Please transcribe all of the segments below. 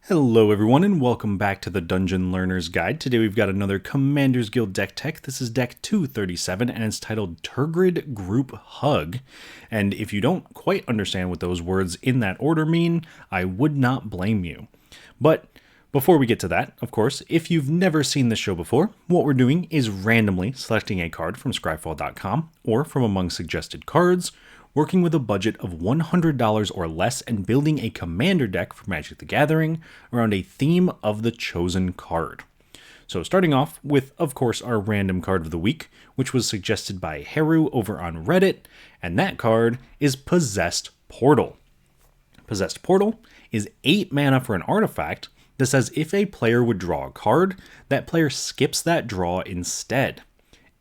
Hello everyone and welcome back to the Dungeon Learner's Guide. Today we've got another Commander's Guild deck tech. This is deck 237 and it's titled Tergrid Group Hug. And if you don't quite understand what those words in that order mean, I would not blame you. But before we get to that, of course, if you've never seen this show before, what we're doing is randomly selecting a card from scryfall.com or from among suggested cards, working with a budget of $100 or less and building a commander deck for Magic the Gathering around a theme of the chosen card. So starting off with, of course, our random card of the week, which was suggested by Haru over on Reddit, and that card is Possessed Portal. Possessed Portal is 8 mana for an artifact that says if a player would draw a card, that player skips that draw instead.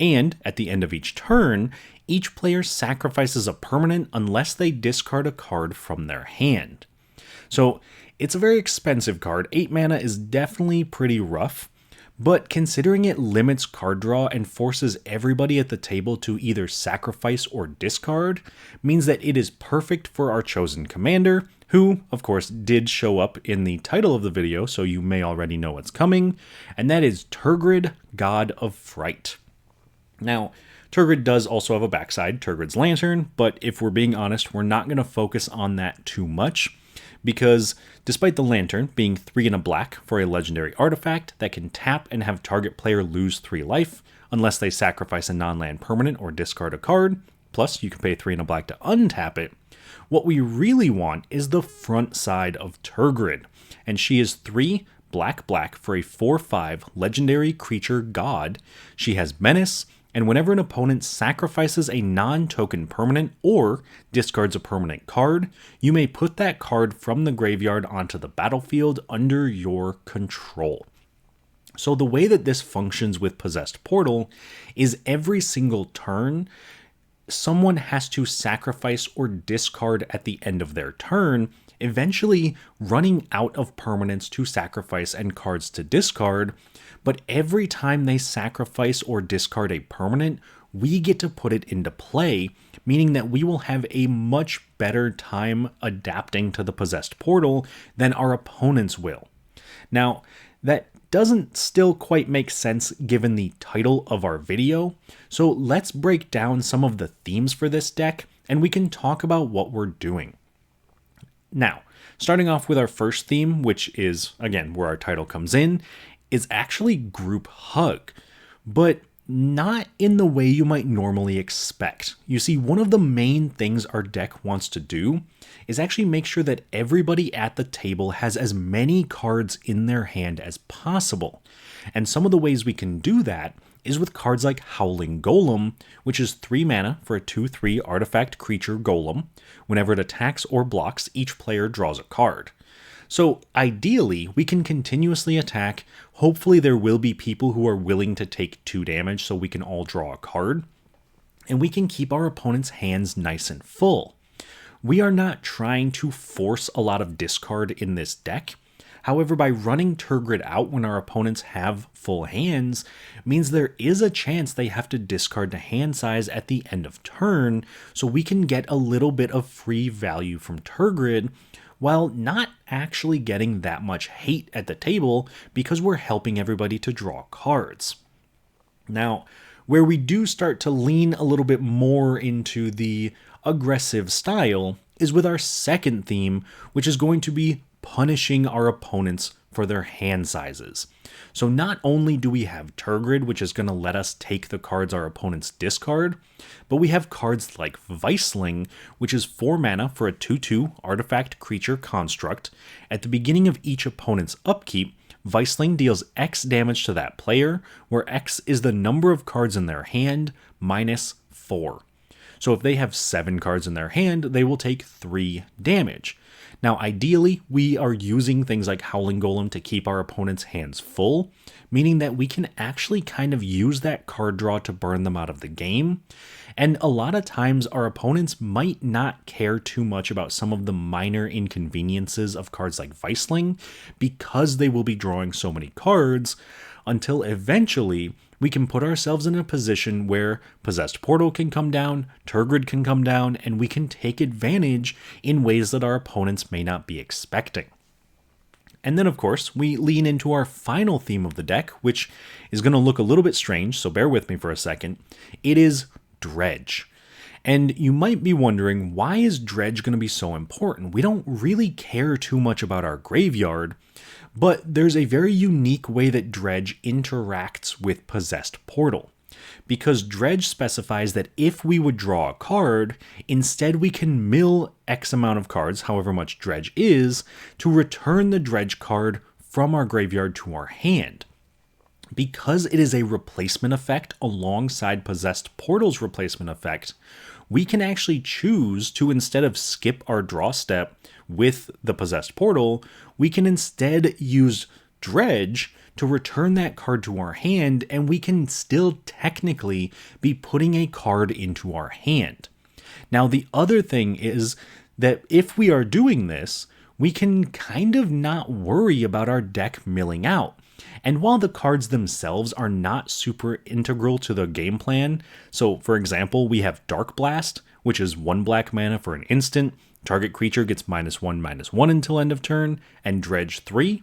And at the end of each turn, each player sacrifices a permanent unless they discard a card from their hand. So it's a very expensive card. 8 mana is definitely pretty rough, but considering it limits card draw and forces everybody at the table to either sacrifice or discard, means that it is perfect for our chosen commander, who, of course, did show up in the title of the video, so you may already know what's coming, and that is Tergrid, God of Fright. Now, Tergrid does also have a backside, Tergrid's Lantern, but if we're being honest, we're not going to focus on that too much, because despite the Lantern being 3 and a black for a legendary artifact that can tap and have target player lose 3 life, unless they sacrifice a non-land permanent or discard a card, plus you can pay 3 and a black to untap it, what we really want is the front side of Tergrid, and she is 3 black for a 4/5 legendary creature god. She has Menace, and whenever an opponent sacrifices a non-token permanent or discards a permanent card, you may put that card from the graveyard onto the battlefield under your control. So the way that this functions with Possessed Portal is every single turn, someone has to sacrifice or discard at the end of their turn, eventually running out of permanents to sacrifice and cards to discard. But every time they sacrifice or discard a permanent, we get to put it into play, meaning that we will have a much better time adapting to the Possessed Portal than our opponents will. Now, that doesn't still quite make sense given the title of our video, so let's break down some of the themes for this deck, and we can talk about what we're doing. Now, starting off with our first theme, which is, again, where our title comes in, is actually Group Hug, but not in the way you might normally expect. You see, one of the main things our deck wants to do is actually make sure that everybody at the table has as many cards in their hand as possible. And some of the ways we can do that is with cards like Howling Golem, which is 3 mana for a 2/3 artifact creature golem. Whenever it attacks or blocks, each player draws a card. So ideally, we can continuously attack. Hopefully there will be people who are willing to take 2 damage so we can all draw a card. And we can keep our opponent's hands nice and full. We are not trying to force a lot of discard in this deck. However, by running Tergrid out when our opponents have full hands, means there is a chance they have to discard to hand size at the end of turn, so we can get a little bit of free value from Tergrid, while not actually getting that much hate at the table because we're helping everybody to draw cards. Now, where we do start to lean a little bit more into the aggressive style is with our second theme, which is going to be punishing our opponents for their hand sizes. So not only do we have Tergrid, which is going to let us take the cards our opponents discard, but we have cards like Viceling, which is 4 mana for a 2/2 artifact creature construct. At the beginning of each opponent's upkeep, Viceling deals X damage to that player, where X is the number of cards in their hand minus 4. So if they have 7 cards in their hand, they will take 3 damage. Now, ideally, we are using things like Howling Golem to keep our opponent's hands full, meaning that we can actually kind of use that card draw to burn them out of the game. And a lot of times, our opponents might not care too much about some of the minor inconveniences of cards like Viceling, because they will be drawing so many cards, until eventually we can put ourselves in a position where Possessed Portal can come down, Tergrid can come down, and we can take advantage in ways that our opponents may not be expecting. And then, of course, we lean into our final theme of the deck, which is going to look a little bit strange, so bear with me for a second. It is Dredge. And you might be wondering, why is Dredge going to be so important? We don't really care too much about our graveyard, but there's a very unique way that Dredge interacts with Possessed Portal. Because Dredge specifies that if we would draw a card, instead we can mill X amount of cards, however much Dredge is, to return the Dredge card from our graveyard to our hand. Because it is a replacement effect alongside Possessed Portal's replacement effect, we can actually choose to, instead of skip our draw step with the Possessed Portal, we can instead use Dredge to return that card to our hand, and we can still technically be putting a card into our hand. Now, the other thing is that if we are doing this, we can kind of not worry about our deck milling out. And while the cards themselves are not super integral to the game plan, so for example, we have Dark Blast, which is 1 black mana for an instant, target creature gets -1/-1 until end of turn, and Dredge 3,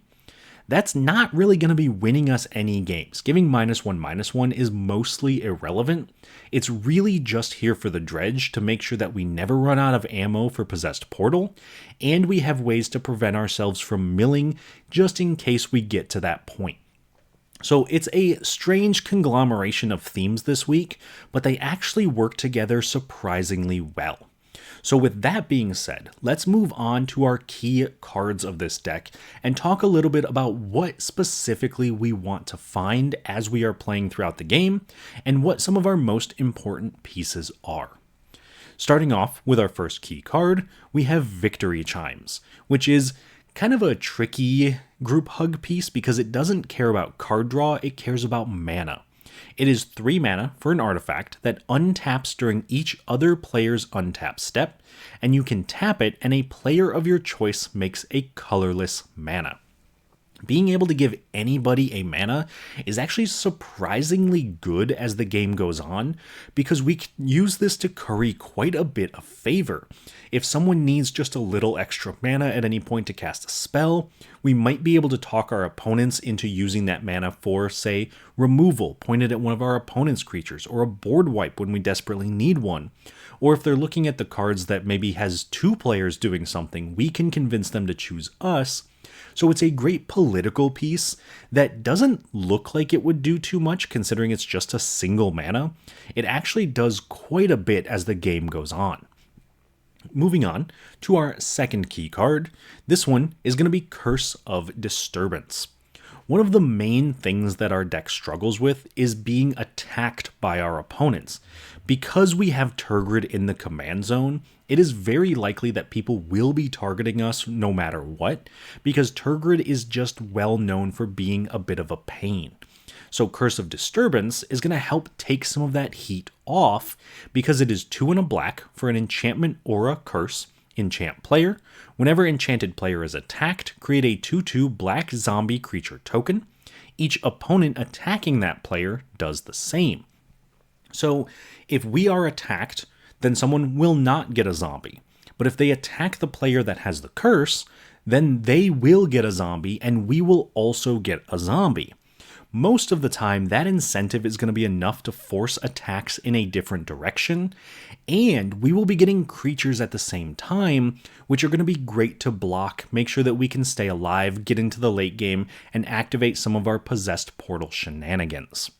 that's not really going to be winning us any games. Giving -1/-1 is mostly irrelevant. It's really just here for the Dredge to make sure that we never run out of ammo for Possessed Portal, and we have ways to prevent ourselves from milling just in case we get to that point. So it's a strange conglomeration of themes this week, but they actually work together surprisingly well. So with that being said, let's move on to our key cards of this deck and talk a little bit about what specifically we want to find as we are playing throughout the game and what some of our most important pieces are. Starting off with our first key card, we have Victory Chimes, which is kind of a tricky group hug piece because it doesn't care about card draw, it cares about mana. It is 3 mana for an artifact that untaps during each other player's untap step, and you can tap it and a player of your choice makes a colorless mana. Being able to give anybody a mana is actually surprisingly good as the game goes on, because we can use this to curry quite a bit of favor. If someone needs just a little extra mana at any point to cast a spell, we might be able to talk our opponents into using that mana for, say, removal pointed at one of our opponent's creatures, or a board wipe when we desperately need one. Or if they're looking at the cards that maybe has 2 players doing something, we can convince them to choose us. So it's a great political piece that doesn't look like it would do too much considering it's just a single mana. It actually does quite a bit as the game goes on. Moving on to our second key card, this one is going to be Curse of Disturbance. One of the main things that our deck struggles with is being attacked by our opponents. Because we have Tergrid in the command zone, it is very likely that people will be targeting us no matter what, because Tergrid is just well known for being a bit of a pain. So Curse of Disturbance is going to help take some of that heat off, because it is 2 and a black for an enchantment or a curse. Enchant player. Whenever enchanted player is attacked, create a 2/2 black zombie creature token. Each opponent attacking that player does the same. So if we are attacked, then someone will not get a zombie. But if they attack the player that has the curse, then they will get a zombie and we will also get a zombie. Most of the time, that incentive is going to be enough to force attacks in a different direction, and we will be getting creatures at the same time, which are going to be great to block, make sure that we can stay alive, get into the late game, and activate some of our Possessed Portal shenanigans.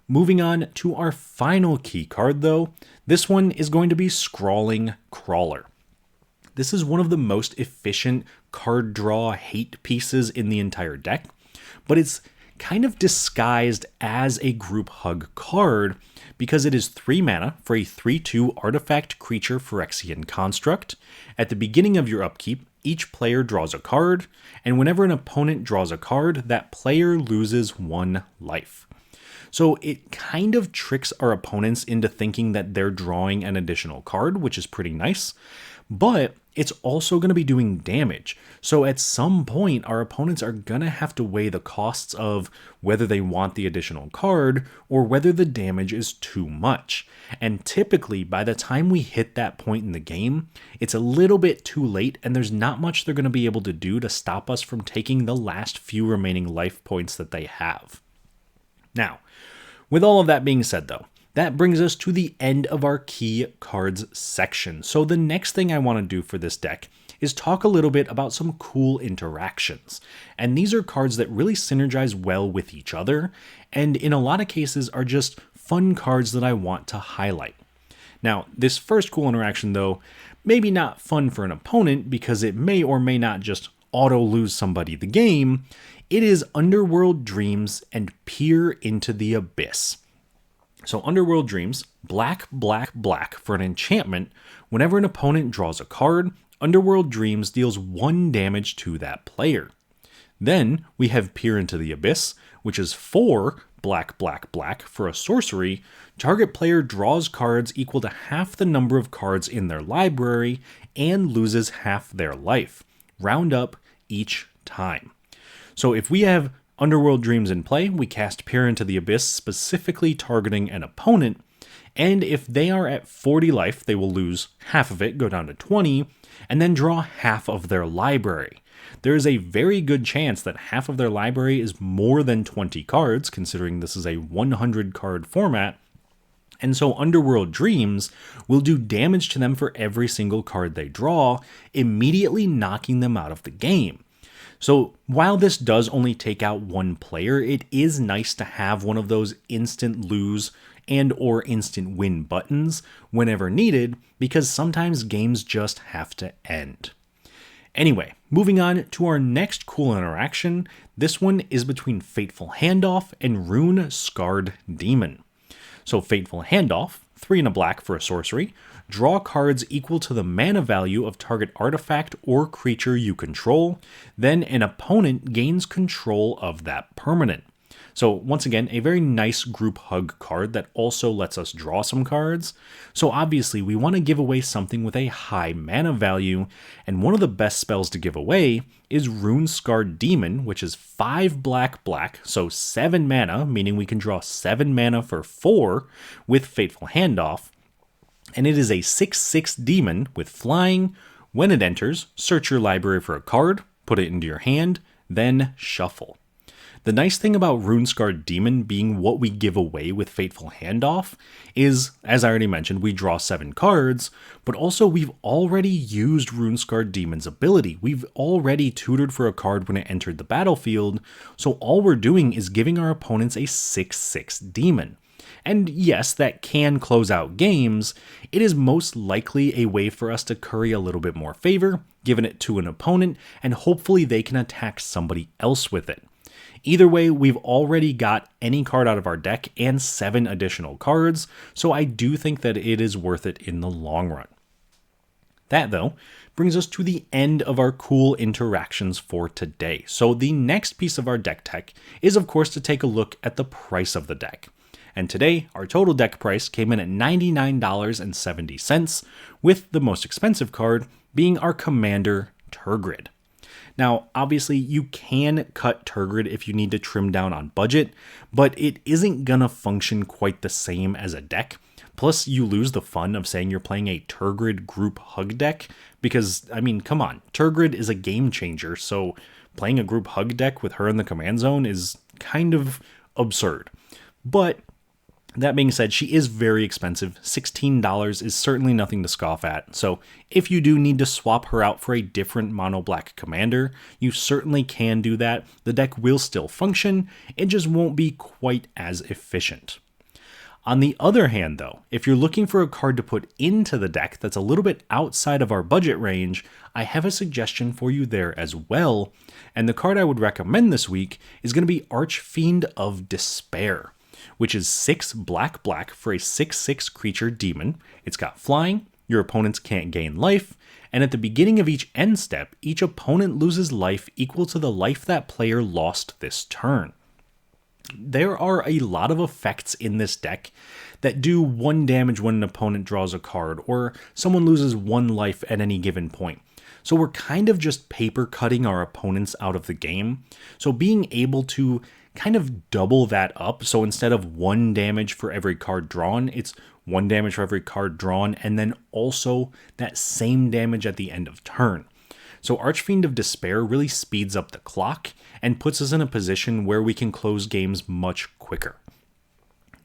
Moving on to our final key card though, this one is going to be Scrawling Crawler. This is one of the most efficient card draw hate pieces in the entire deck, but it's kind of disguised as a group hug card because it is 3 mana for a 3/2 artifact creature Phyrexian construct. At the beginning of your upkeep, each player draws a card, and whenever an opponent draws a card, that player loses 1 life. So it kind of tricks our opponents into thinking that they're drawing an additional card, which is pretty nice. but it's also going to be doing damage. So at some point, our opponents are going to have to weigh the costs of whether they want the additional card or whether the damage is too much. And typically, by the time we hit that point in the game, it's a little bit too late and there's not much they're going to be able to do to stop us from taking the last few remaining life points that they have. Now, with all of that being said though, that brings us to the end of our key cards section. So the next thing I want to do for this deck is talk a little bit about some cool interactions. And these are cards that really synergize well with each other, and in a lot of cases are just fun cards that I want to highlight. Now, this first cool interaction though, maybe not fun for an opponent because it may or may not just auto lose somebody the game. It is Underworld Dreams and Peer into the Abyss. So Underworld Dreams, black, black, black for an enchantment. Whenever an opponent draws a card, Underworld Dreams deals 1 damage to that player. Then we have Peer into the Abyss, which is 4 black, black, black for a sorcery. Target player draws cards equal to half the number of cards in their library and loses half their life. Round up each time. So if we have Underworld Dreams in play, we cast Peer into the Abyss, specifically targeting an opponent, and if they are at 40 life, they will lose half of it, go down to 20, and then draw half of their library. There is a very good chance that half of their library is more than 20 cards, considering this is a 100 card format, and so Underworld Dreams will do damage to them for every single card they draw, immediately knocking them out of the game. So while this does only take out 1 player, it is nice to have one of those instant lose and or instant win buttons whenever needed, because sometimes games just have to end. Anyway, moving on to our next cool interaction. This one is between Fateful Handoff and Rune Scarred Demon. So Fateful Handoff, 3 and a black for a sorcery. Draw cards equal to the mana value of target artifact or creature you control. Then an opponent gains control of that permanent. So once again, a very nice group hug card that also lets us draw some cards. So obviously we want to give away something with a high mana value, and one of the best spells to give away is Rune Scarred Demon, which is 5 black black, so 7 mana, meaning we can draw 7 mana for 4 with Fateful Handoff. And it is a 6/6 demon with flying. When it enters, search your library for a card, put it into your hand, then shuffle. The nice thing about Rune Scarred Demon being what we give away with Fateful Handoff is, as I already mentioned, we draw 7 cards, but also we've already used Rune Scarred Demon's ability. We've already tutored for a card when it entered the battlefield, so all we're doing is giving our opponents a 6/6 demon. And yes, that can close out games. It is most likely a way for us to curry a little bit more favor, giving it to an opponent, and hopefully they can attack somebody else with it. Either way, we've already got any card out of our deck and 7 additional cards, so I do think that it is worth it in the long run. That, though, brings us to the end of our cool interactions for today. So the next piece of our deck tech is, of course, to take a look at the price of the deck. And today, our total deck price came in at $99.70, with the most expensive card being our Commander Tergrid. Now, obviously, you can cut Tergrid if you need to trim down on budget, but it isn't gonna function quite the same as a deck. Plus, you lose the fun of saying you're playing a Tergrid Group Hug deck, because, I mean, come on, Tergrid is a game changer, so playing a Group Hug deck with her in the command zone is kind of absurd. But that being said, she is very expensive. $16 is certainly nothing to scoff at. So if you do need to swap her out for a different mono black commander, you certainly can do that. The deck will still function. It just won't be quite as efficient. On the other hand, though, if you're looking for a card to put into the deck that's a little bit outside of our budget range, I have a suggestion for you there as well. And the card I would recommend this week is going to be Archfiend of Despair, which is 6 black black for a 6/6 creature demon. It's got flying, your opponents can't gain life, and at the beginning of each end step, each opponent loses life equal to the life that player lost this turn. There are a lot of effects in this deck that do 1 damage when an opponent draws a card, or someone loses 1 life at any given point. So we're kind of just paper cutting our opponents out of the game. So being able to kind of double that up, so instead of 1 damage for every card drawn, it's 1 damage for every card drawn, and then also that same damage at the end of turn. So Archfiend of Despair really speeds up the clock and puts us in a position where we can close games much quicker.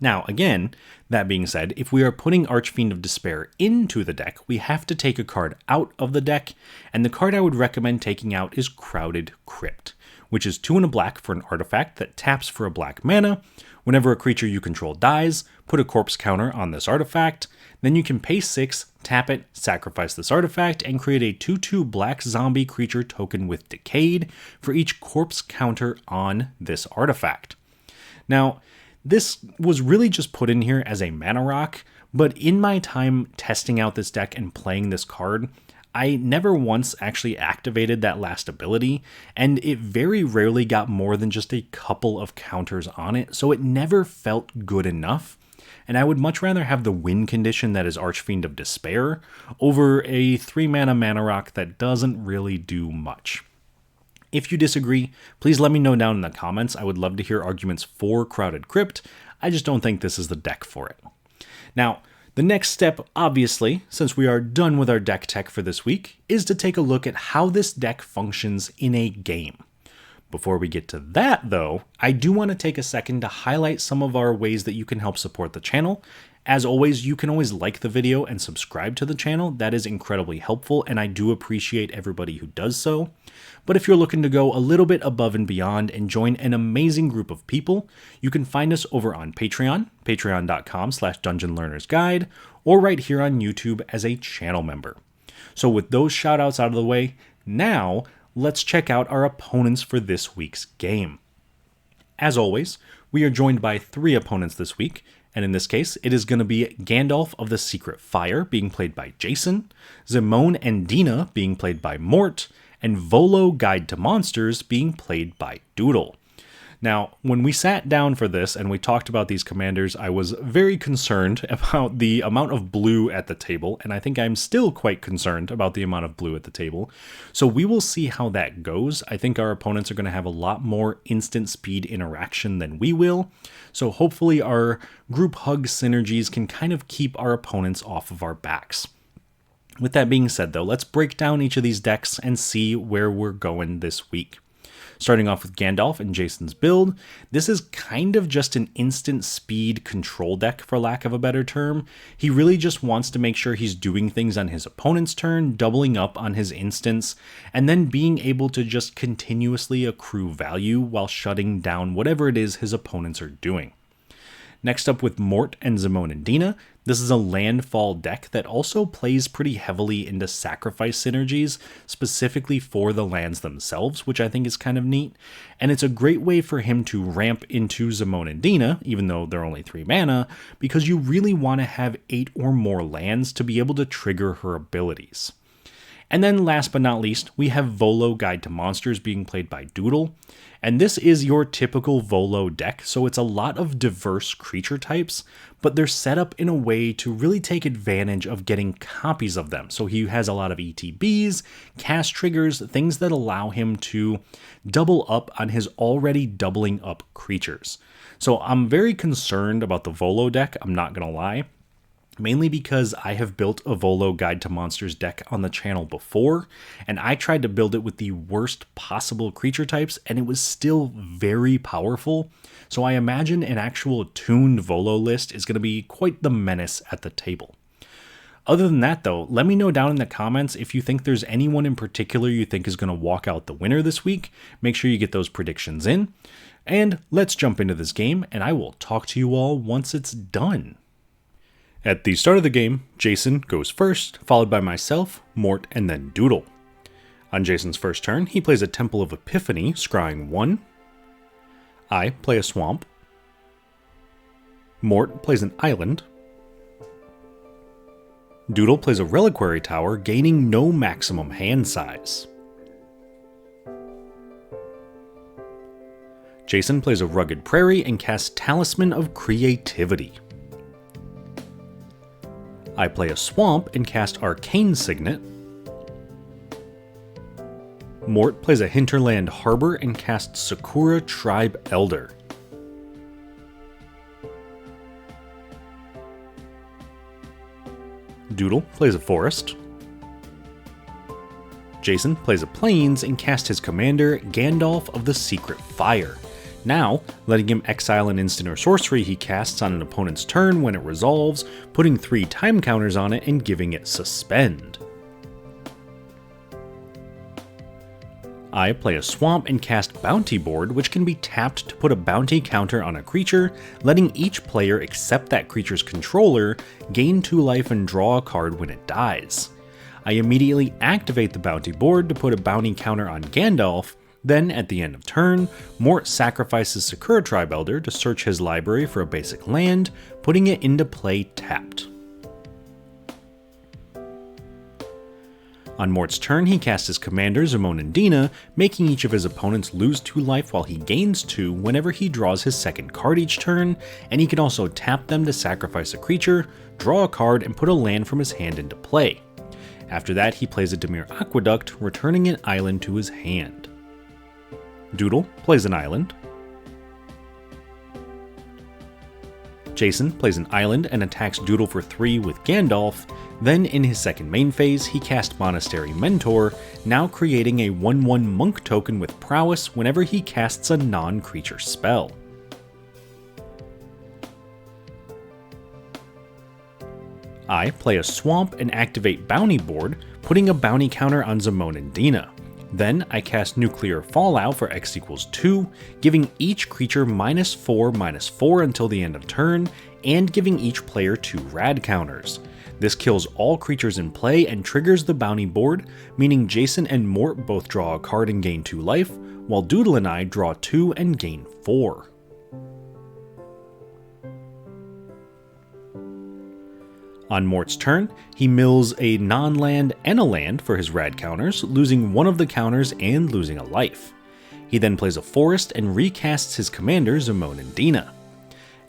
Now, again, that being said, if we are putting Archfiend of Despair into the deck, we have to take a card out of the deck, and the card I would recommend taking out is Crowded Crypt, which is 2 and a black for an artifact that taps for a black mana. Whenever a creature you control dies, put a corpse counter on this artifact, then you can pay 6, tap it, sacrifice this artifact, and create a 2/2 black zombie creature token with Decayed for each corpse counter on this artifact. Now, this was really just put in here as a mana rock, but in my time testing out this deck and playing this card, I never once actually activated that last ability, and it very rarely got more than just a couple of counters on it, so it never felt good enough. And I would much rather have the win condition that is Archfiend of Despair over a 3-mana mana rock that doesn't really do much. If you disagree, please let me know down in the comments. I would love to hear arguments for Crowded Crypt. I just don't think this is the deck for it. Now, the next step, obviously, since we are done with our deck tech for this week, is to take a look at how this deck functions in a game. Before we get to that, though, I do want to take a second to highlight some of our ways that you can help support the channel. As always, you can always like the video and subscribe to the channel. That is incredibly helpful, and I do appreciate everybody who does so. But if you're looking to go a little bit above and beyond and join an amazing group of people, you can find us over on Patreon, patreon.com/dungeonlearnersguide, or right here on YouTube as a channel member. So with those shoutouts out of the way, now let's check out our opponents for this week's game. As always, we are joined by 3 opponents this week, and in this case, it is going to be Gandalf of the Secret Fire, being played by Jason, Zimone and Dina, being played by Mort, and Volo Guide to Monsters, being played by Doodle. Now, when we sat down for this and we talked about these commanders, I was very concerned about the amount of blue at the table, and I think I'm still quite concerned about the amount of blue at the table. So we will see how that goes. I think our opponents are going to have a lot more instant speed interaction than we will, so hopefully our group hug synergies can kind of keep our opponents off of our backs. With that being said, though, let's break down each of these decks and see where we're going this week. Starting off with Gandalf and Jason's build, this is kind of just an instant speed control deck, for lack of a better term. He really just wants to make sure he's doing things on his opponent's turn, doubling up on his instants, and then being able to just continuously accrue value while shutting down whatever it is his opponents are doing. Next up with Mort and Zimone and Dina, this is a landfall deck that also plays pretty heavily into sacrifice synergies, specifically for the lands themselves, which I think is kind of neat. And it's a great way for him to ramp into Zimone and Dina, even though they're only 3 mana, because you really want to have 8 or more lands to be able to trigger her abilities. And then last but not least, we have Volo Guide to Monsters, being played by Doodle. And this is your typical Volo deck, so it's a lot of diverse creature types, but they're set up in a way to really take advantage of getting copies of them. So he has a lot of ETBs, cast triggers, things that allow him to double up on his already doubling up creatures. So I'm very concerned about the Volo deck, I'm not going to lie. Mainly because I have built a Volo Guide to Monsters deck on the channel before, and I tried to build it with the worst possible creature types, and it was still very powerful. So I imagine an actual tuned Volo list is going to be quite the menace at the table. Other than that, though, let me know down in the comments if you think there's anyone in particular you think is going to walk out the winner this week. Make sure you get those predictions in. And let's jump into this game, and I will talk to you all once it's done. At the start of the game, Jason goes first, followed by myself, Mort, and then Doodle. On Jason's first turn, he plays a Temple of Epiphany, scrying 1. I play a Swamp. Mort plays an Island. Doodle plays a Reliquary Tower, gaining no maximum hand size. Jason plays a Rugged Prairie and casts Talisman of Creativity. I play a Swamp and cast Arcane Signet. Mort plays a Hinterland Harbor and casts Sakura Tribe Elder. Doodle plays a Forest. Jason plays a Plains and casts his commander, Gandalf of the Secret Fire. Now, letting him exile an instant or sorcery he casts on an opponent's turn when it resolves, putting 3 time counters on it and giving it Suspend. I play a Swamp and cast Bounty Board, which can be tapped to put a bounty counter on a creature, letting each player except that creature's controller gain 2 life and draw a card when it dies. I immediately activate the Bounty Board to put a bounty counter on Gandalf. Then, at the end of turn, Mort sacrifices Sakura Tribe Elder to search his library for a basic land, putting it into play tapped. On Mort's turn, he casts his commander, Zamon and Dina, making each of his opponents lose 2 life while he gains 2 whenever he draws his second card each turn, and he can also tap them to sacrifice a creature, draw a card, and put a land from his hand into play. After that, he plays a Dimir Aqueduct, returning an island to his hand. Doodle plays an island. Jason plays an island and attacks Doodle for 3 with Gandalf. Then, in his second main phase, he cast Monastery Mentor, now creating a 1/1 monk token with prowess whenever he casts a non-creature spell. I play a Swamp and activate Bounty Board, putting a bounty counter on Zamon and Dina. Then I cast Nuclear Fallout for X equals 2, giving each creature -4/-4 until the end of turn, and giving each player 2 rad counters. This kills all creatures in play and triggers the Bounty Board, meaning Jason and Mort both draw a card and gain 2 life, while Doodle and I draw 2 and gain 4. On Mort's turn, he mills a non-land and a land for his rad counters, losing 1 of the counters and losing a life. He then plays a forest and recasts his commander, Zamon and Dina.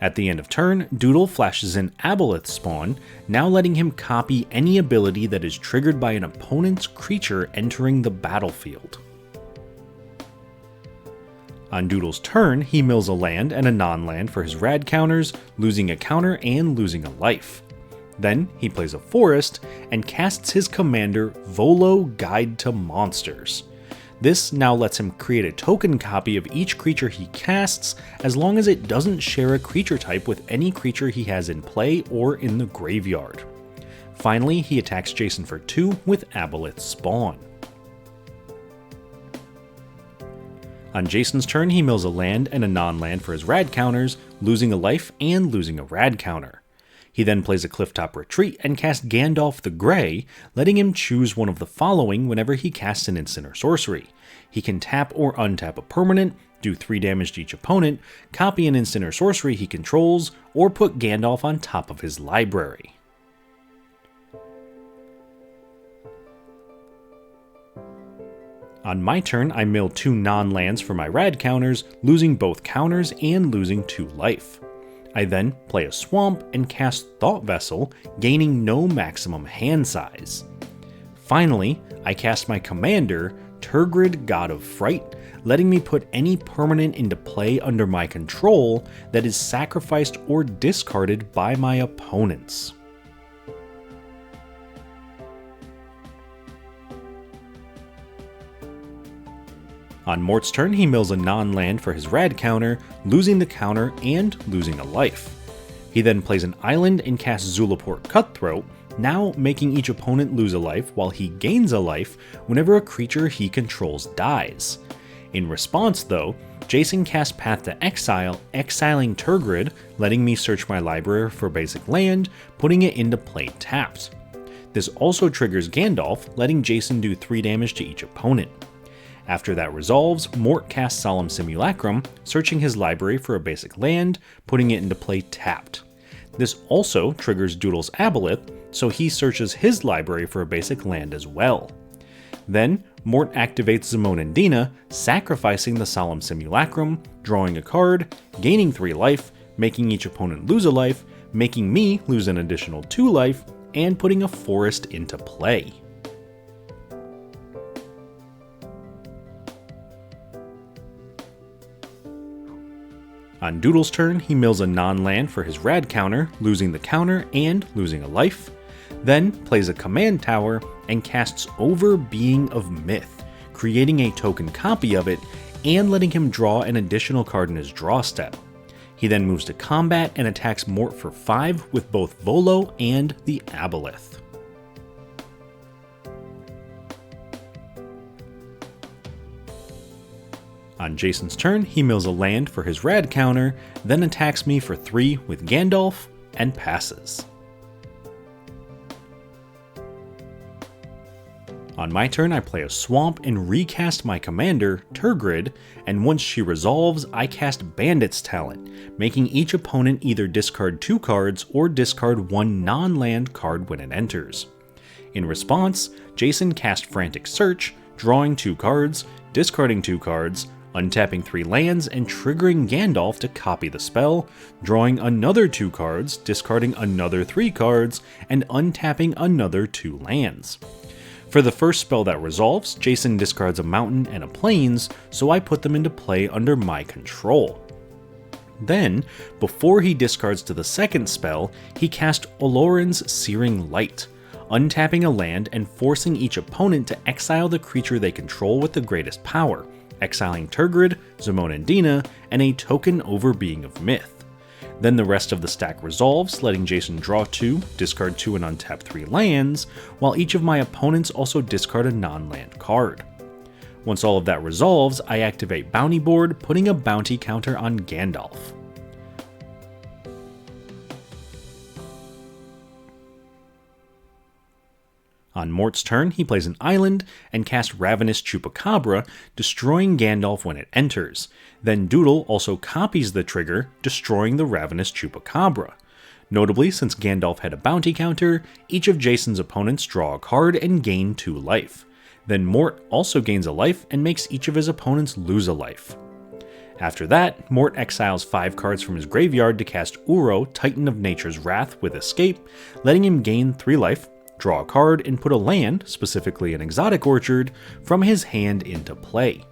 At the end of turn, Doodle flashes an Aboleth spawn, now letting him copy any ability that is triggered by an opponent's creature entering the battlefield. On Doodle's turn, he mills a land and a non-land for his rad counters, losing a counter and losing a life. Then he plays a forest and casts his commander, Volo Guide to Monsters. This now lets him create a token copy of each creature he casts, as long as it doesn't share a creature type with any creature he has in play or in the graveyard. Finally, he attacks Jason for 2 with Aboleth Spawn. On Jason's turn, he mills a land and a non-land for his rad counters, losing a life and losing a rad counter. He then plays a Clifftop Retreat and casts Gandalf the Grey, letting him choose one of the following whenever he casts an instant or sorcery. He can tap or untap a permanent, do 3 damage to each opponent, copy an instant or sorcery he controls, or put Gandalf on top of his library. On my turn, I mill 2 non-lands for my rad counters, losing both counters and losing 2 life. I then play a Swamp and cast Thought Vessel, gaining no maximum hand size. Finally, I cast my commander, Tergrid, God of Fright, letting me put any permanent into play under my control that is sacrificed or discarded by my opponents. On Mort's turn, he mills a non-land for his rad counter, losing the counter and losing a life. He then plays an island and casts Zulaport Cutthroat, now making each opponent lose a life while he gains a life whenever a creature he controls dies. In response though, Jason casts Path to Exile, exiling Tergrid, letting me search my library for a basic land, putting it into play tapped. This also triggers Gandalf, letting Jason do 3 damage to each opponent. After that resolves, Mort casts Solemn Simulacrum, searching his library for a basic land, putting it into play tapped. This also triggers Doodle's Aboleth, so he searches his library for a basic land as well. Then, Mort activates Zimonandina, sacrificing the Solemn Simulacrum, drawing a card, gaining 3 life, making each opponent lose a life, making me lose an additional 2 life, and putting a forest into play. On Doodle's turn, he mills a non-land for his rad counter, losing the counter and losing a life, then plays a command tower and casts Over Being of Myth, creating a token copy of it and letting him draw an additional card in his draw step. He then moves to combat and attacks Mort for 5 with both Volo and the Aboleth. On Jason's turn, he mills a land for his rad counter, then attacks me for 3 with Gandalf, and passes. On my turn, I play a swamp and recast my commander, Tergrid, and once she resolves, I cast Bandit's Talent, making each opponent either discard 2 cards or discard 1 non-land card when it enters. In response, Jason cast Frantic Search, drawing 2 cards, discarding 2 cards, untapping 3 lands and triggering Gandalf to copy the spell, drawing another 2 cards, discarding another 3 cards, and untapping another 2 lands. For the first spell that resolves, Jason discards a mountain and a plains, so I put them into play under my control. Then, before he discards to the second spell, he cast Olorin's Searing Light, untapping a land and forcing each opponent to exile the creature they control with the greatest power, exiling Tergrid, Zimonandina, and a token Over Being of Myth. Then the rest of the stack resolves, letting Jason draw 2, discard 2 and untap 3 lands, while each of my opponents also discard a non-land card. Once all of that resolves, I activate Bounty Board, putting a bounty counter on Gandalf. On Mort's turn, he plays an island and casts Ravenous Chupacabra, destroying Gandalf when it enters. Then Doodle also copies the trigger, destroying the Ravenous Chupacabra. Notably, since Gandalf had a bounty counter, each of Jason's opponents draw a card and gain 2 life. Then Mort also gains a life and makes each of his opponents lose a life. After that, Mort exiles 5 cards from his graveyard to cast Uro, Titan of Nature's Wrath, with Escape, letting him gain 3 life, draw a card, and put a land, specifically an Exotic Orchard, from his hand into play.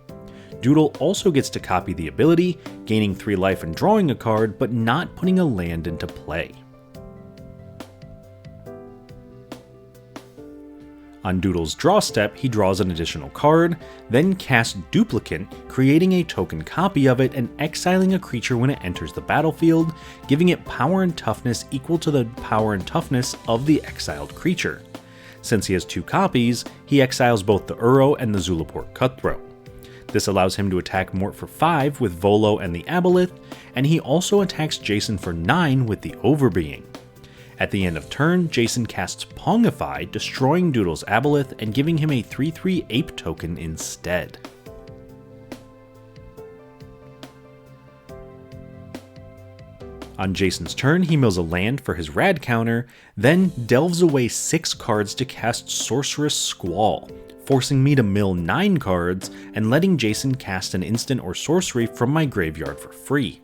Doodle also gets to copy the ability, gaining 3 life and drawing a card, but not putting a land into play. On Doodle's draw step, he draws an additional card, then casts Duplicant, creating a token copy of it and exiling a creature when it enters the battlefield, giving it power and toughness equal to the power and toughness of the exiled creature. Since he has 2 copies, he exiles both the Uro and the Zulaport Cutthroat. This allows him to attack Mort for 5 with Volo and the Aboleth, and he also attacks Jason for 9 with the Overbeing. At the end of turn, Jason casts Pongify, destroying Doodle's Aboleth and giving him a 3/3 ape token instead. On Jason's turn, he mills a land for his rad counter, then delves away 6 cards to cast Sorcerous Squall, forcing me to mill 9 cards and letting Jason cast an instant or sorcery from my graveyard for free.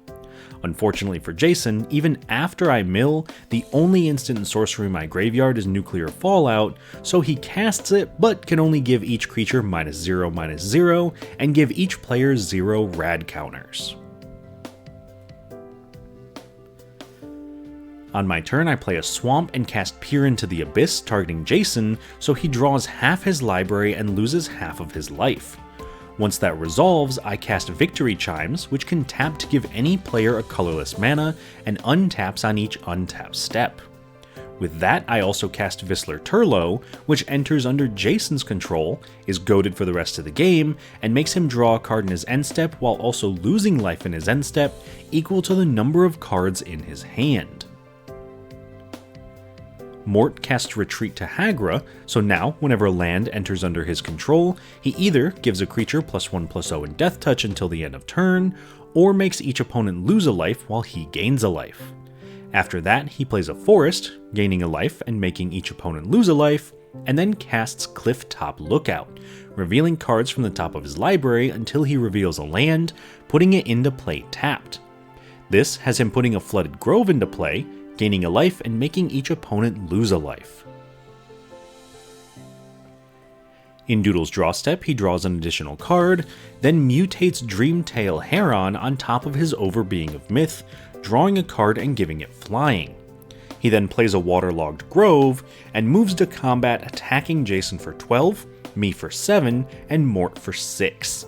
Unfortunately for Jason, even after I mill, the only instant and sorcery in my graveyard is Nuclear Fallout, so he casts it but can only give each creature -0/-0 and give each player 0 rad counters. On my turn, I play a swamp and cast Peer into the Abyss, targeting Jason, so he draws half his library and loses half of his life. Once that resolves, I cast Victory Chimes, which can tap to give any player a colorless mana, and untaps on each untap step. With that, I also cast Vissler Turlo, which enters under Jason's control, is goaded for the rest of the game, and makes him draw a card in his end step while also losing life in his end step, equal to the number of cards in his hand. Mort casts Retreat to Hagra, so now, whenever a land enters under his control, he either gives a creature +1/+0 in Death Touch until the end of turn, or makes each opponent lose a life while he gains a life. After that, he plays a forest, gaining a life and making each opponent lose a life, and then casts Clifftop Lookout, revealing cards from the top of his library until he reveals a land, putting it into play tapped. This has him putting a Flooded Grove into play, gaining a life and making each opponent lose a life. In Doodle's draw step, he draws an additional card, then mutates Dreamtail Heron on top of his Overbeing of Myth, drawing a card and giving it flying. He then plays a Waterlogged Grove, and moves to combat attacking Jason for 12, me for 7, and Mort for 6.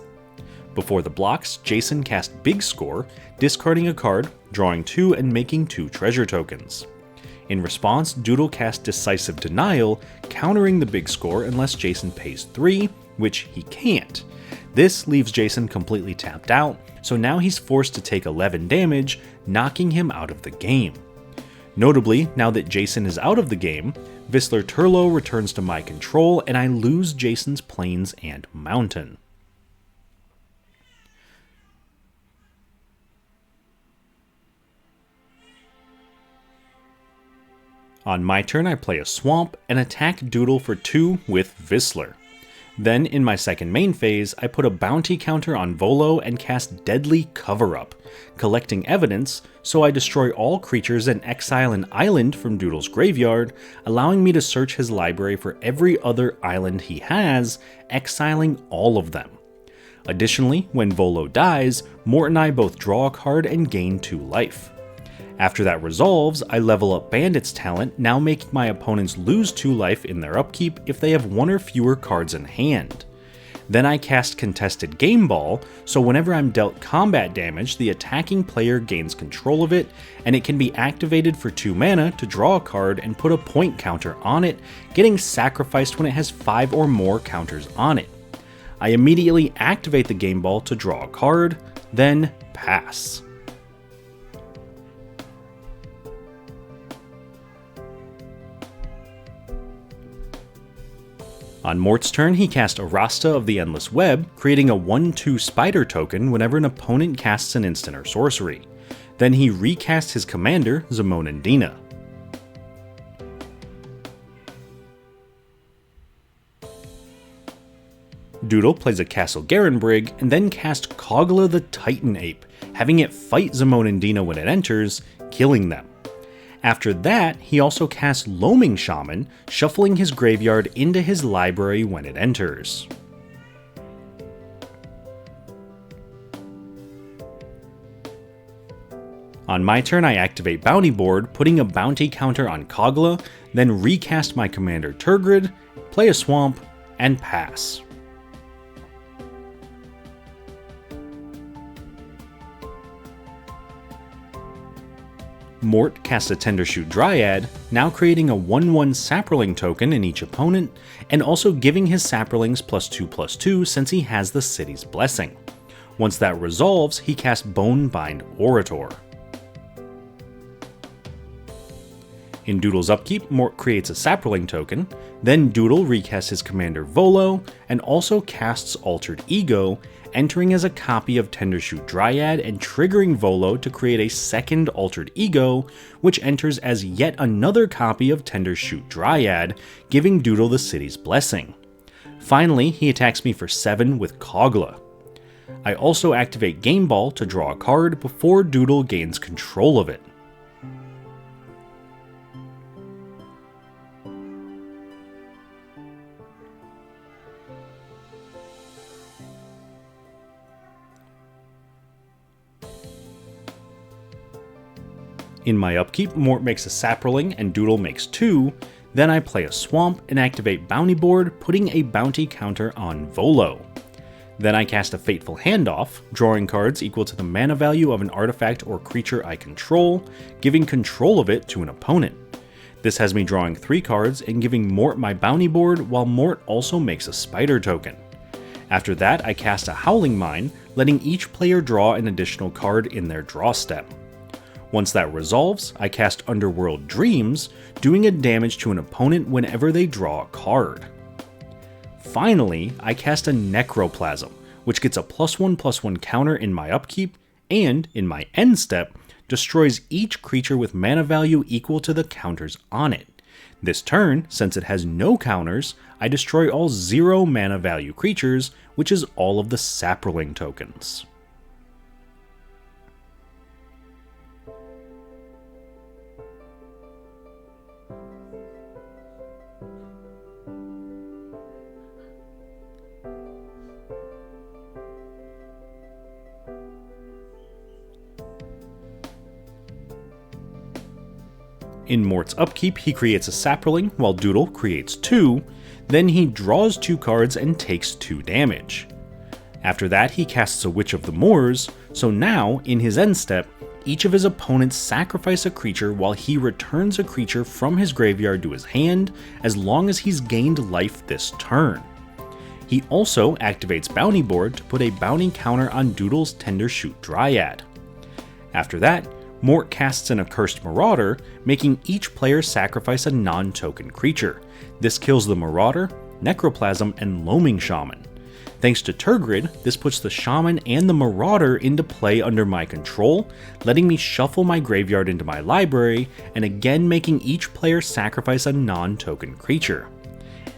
Before the blocks, Jason cast Big Score, discarding a card, drawing 2 and making 2 treasure tokens. In response, Doodle cast Decisive Denial, countering the Big Score unless Jason pays 3, which he can't. This leaves Jason completely tapped out, so now he's forced to take 11 damage, knocking him out of the game. Notably, now that Jason is out of the game, Visler Turlo returns to my control and I lose Jason's Plains and Mountain. On my turn, I play a Swamp and attack Doodle for 2 with Visler. Then, in my second main phase, I put a bounty counter on Volo and cast Deadly Cover-Up, collecting evidence, so I destroy all creatures and exile an island from Doodle's graveyard, allowing me to search his library for every other island he has, exiling all of them. Additionally, when Volo dies, Mort and I both draw a card and gain 2 life. After that resolves, I level up Bandit's talent, now making my opponents lose 2 life in their upkeep if they have 1 or fewer cards in hand. Then I cast Contested Game Ball, so whenever I'm dealt combat damage, the attacking player gains control of it, and it can be activated for 2 mana to draw a card and put a point counter on it, getting sacrificed when it has 5 or more counters on it. I immediately activate the Game Ball to draw a card, then pass. On Mort's turn, he cast Arasta of the Endless Web, creating a 1/2 spider token whenever an opponent casts an instant or sorcery. Then he recast his commander, Zamonandina. Doodle plays a Castle Garenbrig, and then cast Kogla the Titan Ape, having it fight Zamonandina when it enters, killing them. After that, he also casts Loaming Shaman, shuffling his graveyard into his library when it enters. On my turn, I activate Bounty Board, putting a bounty counter on Kogla, then recast my commander Tergrid, play a Swamp, and pass. Mort casts a Tendershoot Dryad, now creating a 1/1 Saproling token in each opponent, and also giving his Saprolings +2/+2 since he has the City's Blessing. Once that resolves, he casts Bonebind Orator. In Doodle's upkeep, Mort creates a Saproling token, then Doodle recasts his commander Volo, and also casts Altered Ego, entering as a copy of Tendershoot Dryad and triggering Volo to create a second Altered Ego, which enters as yet another copy of Tendershoot Dryad, giving Doodle the City's Blessing. Finally, he attacks me for 7 with Kogla. I also activate Game Ball to draw a card before Doodle gains control of it. In my upkeep, Mort makes a Saproling and Doodle makes 2, then I play a Swamp and activate Bounty Board, putting a bounty counter on Volo. Then I cast a Fateful Handoff, drawing cards equal to the mana value of an artifact or creature I control, giving control of it to an opponent. This has me drawing 3 cards and giving Mort my Bounty Board, while Mort also makes a Spider token. After that, I cast a Howling Mine, letting each player draw an additional card in their draw step. Once that resolves, I cast Underworld Dreams, doing a damage to an opponent whenever they draw a card. Finally, I cast a Necroplasm, which gets a +1/+1 counter in my upkeep, and, in my end step, destroys each creature with mana value equal to the counters on it. This turn, since it has no counters, I destroy all 0 mana value creatures, which is all of the Saproling tokens. In Mort's upkeep, he creates a Saproling, while Doodle creates 2, then he draws 2 cards and takes 2 damage. After that, he casts a Witch of the Moors, so now, in his end step, each of his opponents sacrifice a creature while he returns a creature from his graveyard to his hand, as long as he's gained life this turn. He also activates Bounty Board to put a bounty counter on Doodle's Tendershoot Dryad. After that, Mort casts an Accursed Marauder, making each player sacrifice a non-token creature. This kills the Marauder, Necroplasm, and Loaming Shaman. Thanks to Tergrid, this puts the Shaman and the Marauder into play under my control, letting me shuffle my graveyard into my library, and again making each player sacrifice a non-token creature.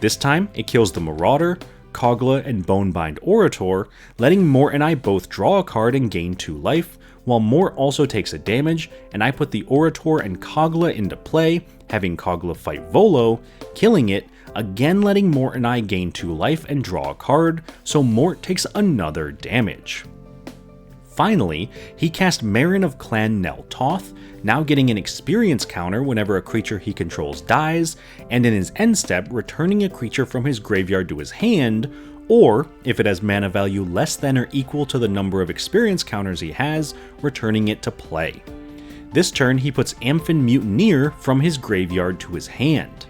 This time, it kills the Marauder, Kogla, and Bonebind Orator, letting Mort and I both draw a card and gain 2 life, while Mort also takes a damage, and I put the Orator and Kogla into play, having Kogla fight Volo, killing it, again letting Mort and I gain 2 life and draw a card, so Mort takes another damage. Finally, he cast Marin of Clan Nel Toth, now getting an experience counter whenever a creature he controls dies, and in his end step returning a creature from his graveyard to his hand, or, if it has mana value less than or equal to the number of experience counters he has, returning it to play. This turn he puts Amphin Mutineer from his graveyard to his hand.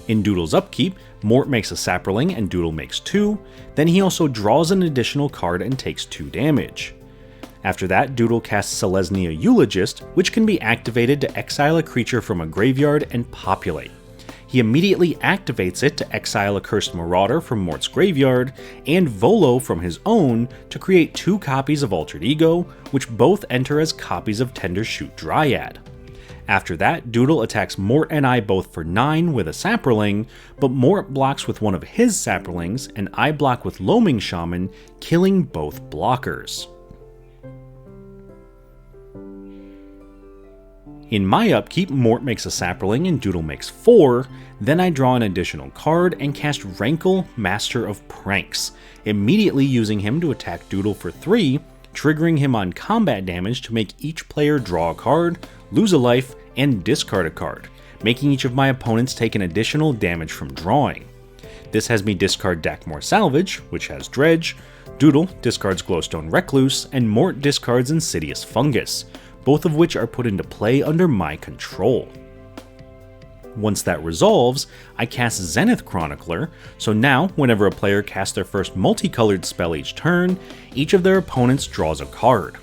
In Doodle's upkeep, Mort makes a Saproling and Doodle makes 2, then he also draws an additional card and takes 2 damage. After that, Doodle casts Selesnya Eulogist, which can be activated to exile a creature from a graveyard and populate. He immediately activates it to exile a Cursed Marauder from Mort's graveyard, and Volo from his own to create 2 copies of Altered Ego, which both enter as copies of Tendershoot Dryad. After that, Doodle attacks Mort and I both for 9 with a Saproling, but Mort blocks with one of his Saprolings, and I block with Loaming Shaman, killing both blockers. In my upkeep, Mort makes a Saproling and Doodle makes 4, then I draw an additional card and cast Rankle, Master of Pranks, immediately using him to attack Doodle for 3, triggering him on combat damage to make each player draw a card, lose a life, and discard a card, making each of my opponents take an additional damage from drawing. This has me discard Dakmor Salvage, which has Dredge, Doodle discards Glowstone Recluse, and Mort discards Insidious Fungus, both of which are put into play under my control. Once that resolves, I cast Zenith Chronicler, so now whenever a player casts their first multicolored spell each turn, each of their opponents draws a card.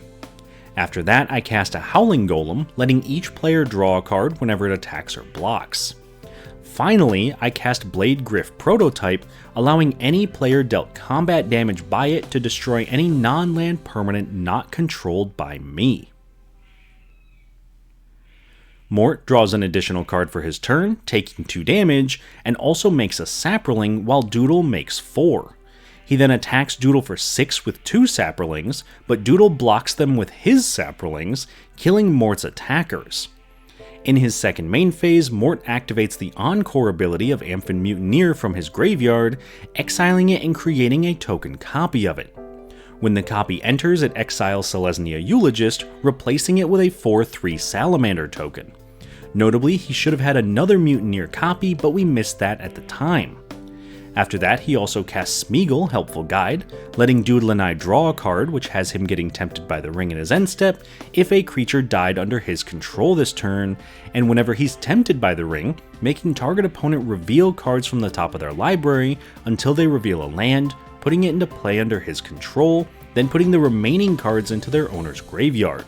After that, I cast a Howling Golem, letting each player draw a card whenever it attacks or blocks. Finally, I cast Blade Griff Prototype, allowing any player dealt combat damage by it to destroy any non-land permanent not controlled by me. Mort draws an additional card for his turn, taking 2 damage, and also makes a Saproling while Doodle makes 4. He then attacks Doodle for 6 with 2 Saprolings, but Doodle blocks them with his Saprolings, killing Mort's attackers. In his second main phase, Mort activates the Encore ability of Amphin Mutineer from his graveyard, exiling it and creating a token copy of it. When the copy enters, it exiles Selesnya Eulogist, replacing it with a 4/3 Salamander token. Notably, he should have had another Mutineer copy, but we missed that at the time. After that, he also casts Smeagol, Helpful Guide, letting Doodle and I draw a card which has him getting tempted by the ring in his end step if a creature died under his control this turn, and whenever he's tempted by the ring, making target opponent reveal cards from the top of their library until they reveal a land, putting it into play under his control, then putting the remaining cards into their owner's graveyard.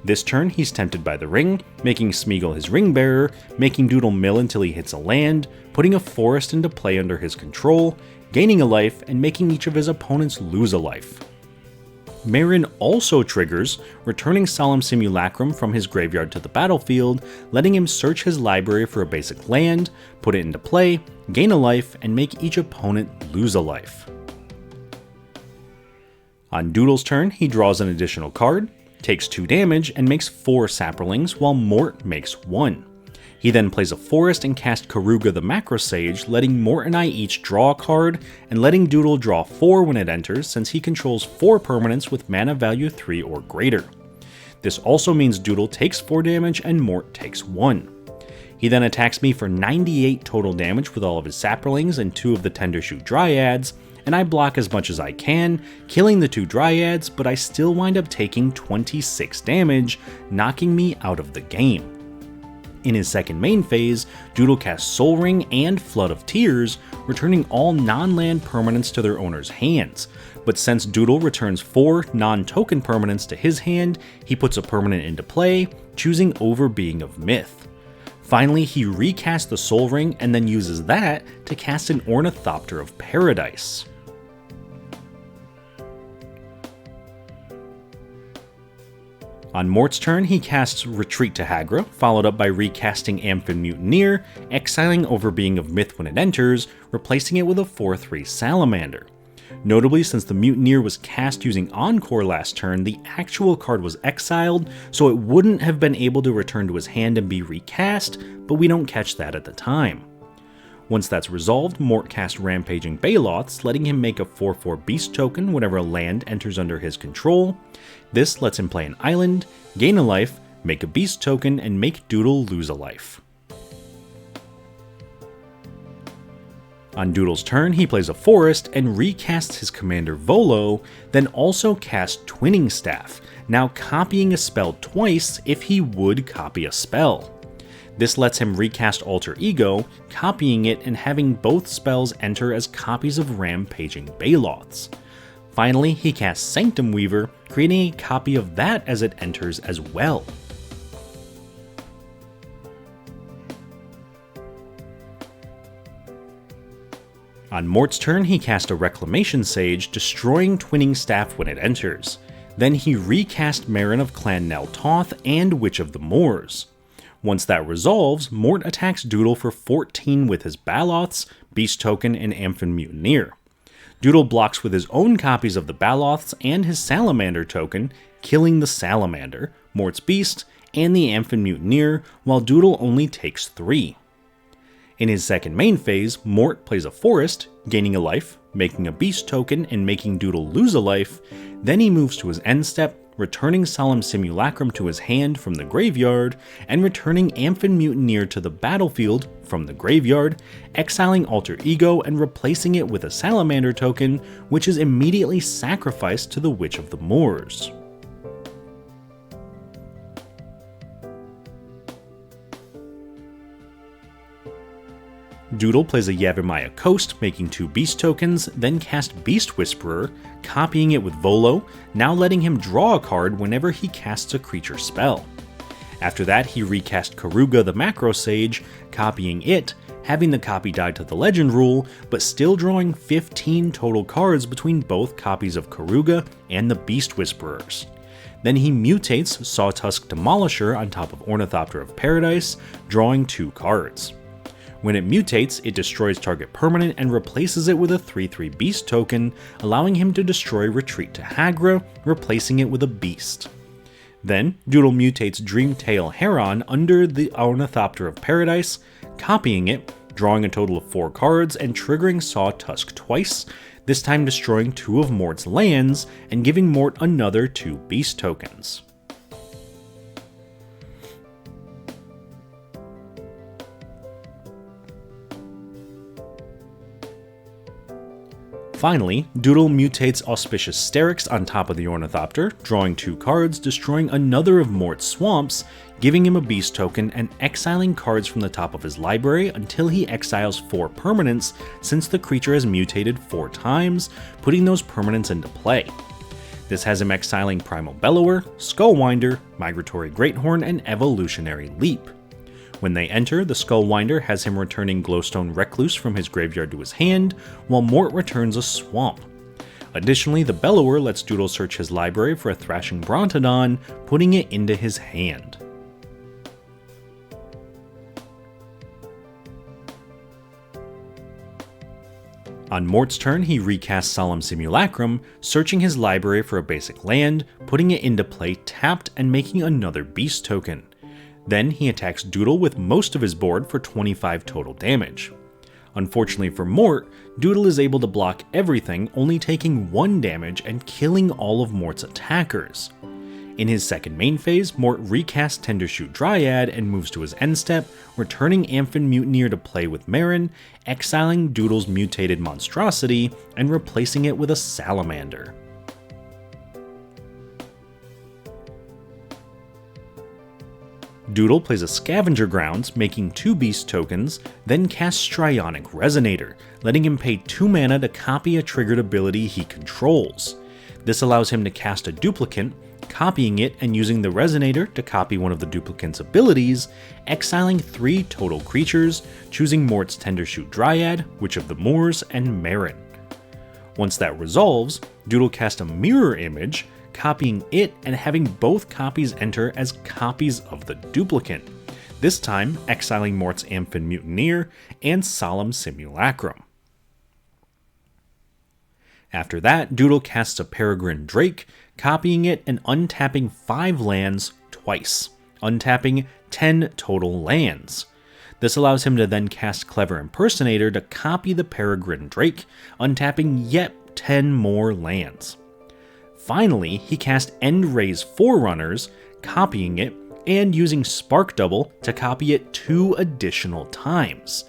This turn, he's tempted by the ring, making Smeagol his ring bearer, making Doodle mill until he hits a land, putting a forest into play under his control, gaining a life, and making each of his opponents lose a life. Marin also triggers, returning Solemn Simulacrum from his graveyard to the battlefield, letting him search his library for a basic land, put it into play, gain a life, and make each opponent lose a life. On Doodle's turn, he draws an additional card, takes 2 damage, and makes 4 Saprolings, while Mort makes 1. He then plays a forest and casts Karuga the Macro Sage, letting Mort and I each draw a card, and letting Doodle draw 4 when it enters, since he controls 4 permanents with mana value 3 or greater. This also means Doodle takes 4 damage and Mort takes 1. He then attacks me for 98 total damage with all of his Saprolings and 2 of the Tendershoot Dryads, and I block as much as I can, killing the 2 Dryads, but I still wind up taking 26 damage, knocking me out of the game. In his second main phase, Doodle casts Soul Ring and Flood of Tears, returning all non-land permanents to their owner's hands. But since Doodle returns 4 non-token permanents to his hand, he puts a permanent into play, choosing Over Being of Myth. Finally, he recasts the Soul Ring and then uses that to cast an Ornithopter of Paradise. On Mort's turn, he casts Retreat to Hagra, followed up by recasting Amphin Mutineer, exiling Over Being of Myth when it enters, replacing it with a 4/3 Salamander. Notably, since the Mutineer was cast using Encore last turn, the actual card was exiled, so it wouldn't have been able to return to his hand and be recast, but we don't catch that at the time. Once that's resolved, Mort casts Rampaging Baloths, letting him make a 4/4 Beast token whenever a land enters under his control. This lets him play an island, gain a life, make a Beast token, and make Doodle lose a life. On Doodle's turn, he plays a forest and recasts his commander Volo, then also casts Twinning Staff, now copying a spell twice if he would copy a spell. This lets him recast Alter Ego, copying it and having both spells enter as copies of Rampaging Baloths. Finally, he casts Sanctum Weaver, creating a copy of that as it enters as well. On Mort's turn, he casts a Reclamation Sage, destroying Twinning Staff when it enters. Then he recast Marin of Clan Nel Toth and Witch of the Moors. Once that resolves, Mort attacks Doodle for 14 with his Baloths, Beast Token, and Amphin Mutineer. Doodle blocks with his own copies of the Baloths and his Salamander token, killing the Salamander, Mort's Beast, and the Amphin Mutineer, while Doodle only takes 3. In his second main phase, Mort plays a forest, gaining a life, making a Beast token, and making Doodle lose a life. Then he moves to his end step, returning Solemn Simulacrum to his hand from the graveyard, and returning Amphin Mutineer to the battlefield from the graveyard, exiling Alter Ego and replacing it with a Salamander token, which is immediately sacrificed to the Witch of the Moors. Doodle plays a Yavimaya Coast, making 2 Beast tokens, then cast Beast Whisperer, copying it with Volo, now letting him draw a card whenever he casts a creature spell. After that, he recast Karuga the Macro Sage, copying it, having the copy die to the Legend rule, but still drawing 15 total cards between both copies of Karuga and the Beast Whisperers. Then he mutates Sawtusk Demolisher on top of Ornithopter of Paradise, drawing 2 cards. When it mutates, it destroys target permanent and replaces it with a 3/3 Beast token, allowing him to destroy Retreat to Hagra, replacing it with a Beast. Then, Doodle mutates Dreamtail Heron under the Ornithopter of Paradise, copying it, drawing a total of 4 cards and triggering Sawtusk twice, this time destroying 2 of Mort's lands and giving Mort another 2 Beast tokens. Finally, Doodle mutates Auspicious Sterix on top of the Ornithopter, drawing 2 cards, destroying another of Mort's swamps, giving him a Beast token, and exiling cards from the top of his library until he exiles 4 permanents, since the creature has mutated 4 times, putting those permanents into play. This has him exiling Primal Bellower, Skullwinder, Migratory Greathorn, and Evolutionary Leap. When they enter, the Skullwinder has him returning Glowstone Recluse from his graveyard to his hand, while Mort returns a Swamp. Additionally, the Bellower lets Doodle search his library for a Thrashing Brontodon, putting it into his hand. On Mort's turn, he recasts Solemn Simulacrum, searching his library for a basic land, putting it into play tapped and making another beast token. Then he attacks Doodle with most of his board for 25 total damage. Unfortunately for Mort, Doodle is able to block everything, only taking 1 damage and killing all of Mort's attackers. In his second main phase, Mort recasts Tendershoot Dryad and moves to his end step, returning Amphin Mutineer to play with Marin, exiling Doodle's mutated monstrosity, and replacing it with a Salamander. Doodle plays a Scavenger Grounds, making 2 beast tokens, then casts Strionic Resonator, letting him pay 2 mana to copy a triggered ability he controls. This allows him to cast a duplicate, copying it and using the Resonator to copy one of the duplicate's abilities, exiling 3 total creatures, choosing Mort's Tendershoot Dryad, Witch of the Moors, and Marin. Once that resolves, Doodle casts a Mirror Image, copying it and having both copies enter as copies of the duplicate, this time exiling Mort's Amphin Mutineer and Solemn Simulacrum. After that, Doodle casts a Peregrine Drake, copying it and untapping 5 lands twice, untapping 10 total lands. This allows him to then cast Clever Impersonator to copy the Peregrine Drake, untapping yet 10 more lands. Finally, he cast End-Raze Forerunners, copying it, and using Spark Double to copy it 2 additional times.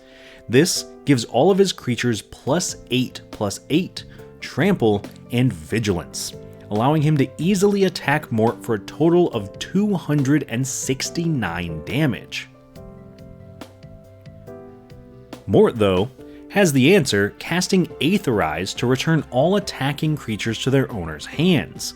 This gives all of his creatures +8/+8, Trample, and Vigilance, allowing him to easily attack Mort for a total of 269 damage. Mort, though, has the answer, casting Aetherize to return all attacking creatures to their owner's hands.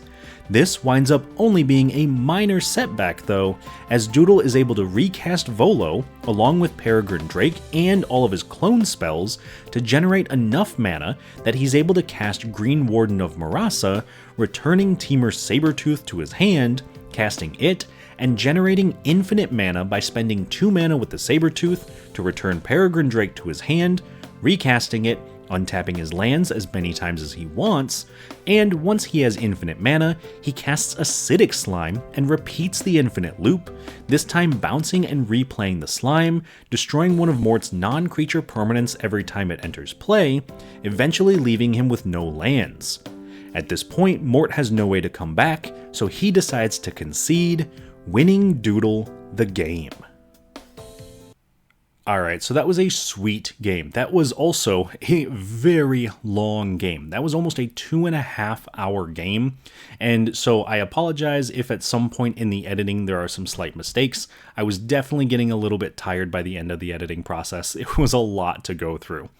This winds up only being a minor setback though, as Doodle is able to recast Volo, along with Peregrine Drake and all of his clone spells, to generate enough mana that he's able to cast Green Warden of Marasa, returning Temur Sabertooth to his hand, casting it, and generating infinite mana by spending 2 mana with the Sabertooth to return Peregrine Drake to his hand, recasting it, untapping his lands as many times as he wants, and once he has infinite mana, he casts Acidic Slime and repeats the infinite loop, this time bouncing and replaying the slime, destroying one of Mort's non-creature permanents every time it enters play, eventually leaving him with no lands. At this point, Mort has no way to come back, so he decides to concede, winning Doodle the game. Alright, so that was a sweet game. That was also a very long game. That was almost a 2.5 hour game, and so I apologize if at some point in the editing there are some slight mistakes. I was definitely getting a little bit tired by the end of the editing process. It was a lot to go through.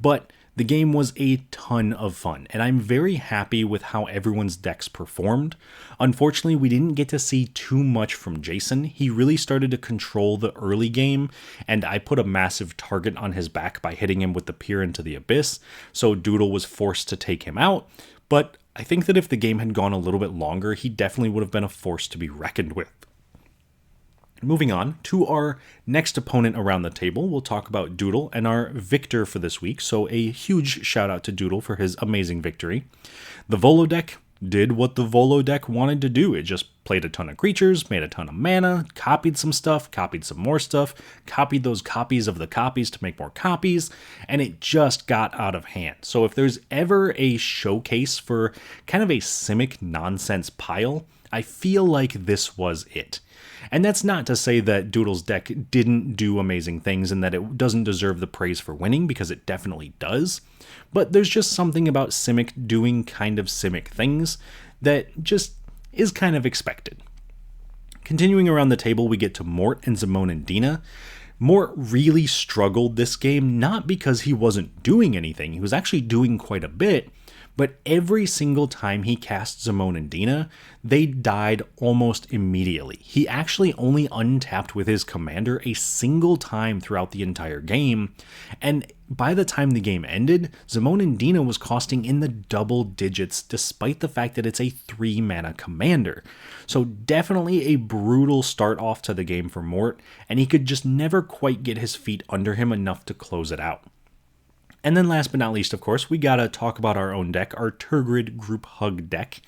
But the game was a ton of fun, and I'm very happy with how everyone's decks performed. Unfortunately, we didn't get to see too much from Jason. He really started to control the early game, and I put a massive target on his back by hitting him with the Peer into the Abyss, so Doodle was forced to take him out, but I think that if the game had gone a little bit longer, he definitely would have been a force to be reckoned with. Moving on to our next opponent around the table, we'll talk about Doodle and our victor for this week, so a huge shout out to Doodle for his amazing victory. The Volo deck did what the Volo deck wanted to do. It just played a ton of creatures, made a ton of mana, copied some stuff, copied some more stuff, copied those copies of the copies to make more copies, and it just got out of hand. So if there's ever a showcase for kind of a Simic nonsense pile, I feel like this was it. And that's not to say that Doodle's deck didn't do amazing things and that it doesn't deserve the praise for winning, because it definitely does. But there's just something about Simic doing kind of Simic things that just is kind of expected. Continuing around the table, we get to Mort and Zimone and Dina. Mort really struggled this game, not because he wasn't doing anything, he was actually doing quite a bit, but every single time he cast Zimone and Dina, they died almost immediately. He actually only untapped with his commander a single time throughout the entire game, and by the time the game ended, Zimone and Dina was costing in the double digits despite the fact that it's a 3-mana commander. So definitely a brutal start off to the game for Mort, and he could just never quite get his feet under him enough to close it out. And then last but not least, of course, we gotta talk about our own deck, our Tergrid Group Hug deck.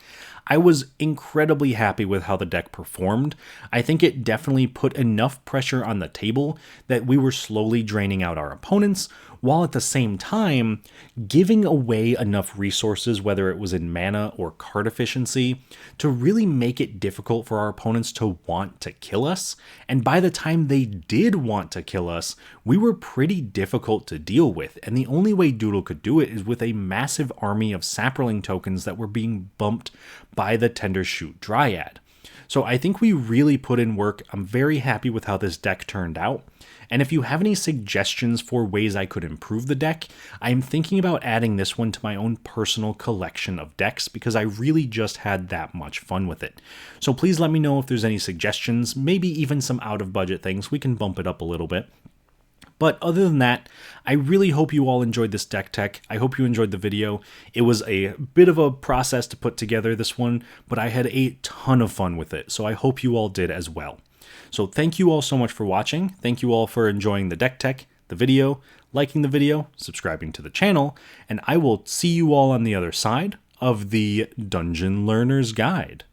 I was incredibly happy with how the deck performed. I think it definitely put enough pressure on the table that we were slowly draining out our opponents, while at the same time giving away enough resources, whether it was in mana or card efficiency, to really make it difficult for our opponents to want to kill us. And by the time they did want to kill us, we were pretty difficult to deal with, and the only way Doodle could do it is with a massive army of Saproling tokens that were being bumped by the Tendershoot Dryad. So I think we really put in work. I'm very happy with how this deck turned out. And if you have any suggestions for ways I could improve the deck, I'm thinking about adding this one to my own personal collection of decks because I really just had that much fun with it. So please let me know if there's any suggestions, maybe even some out of budget things. We can bump it up a little bit. But other than that, I really hope you all enjoyed this deck tech. I hope you enjoyed the video. It was a bit of a process to put together this one, but I had a ton of fun with it, so I hope you all did as well. So thank you all so much for watching. Thank you all for enjoying the deck tech, the video, liking the video, subscribing to the channel, and I will see you all on the other side of the Dungeon Learner's Guide.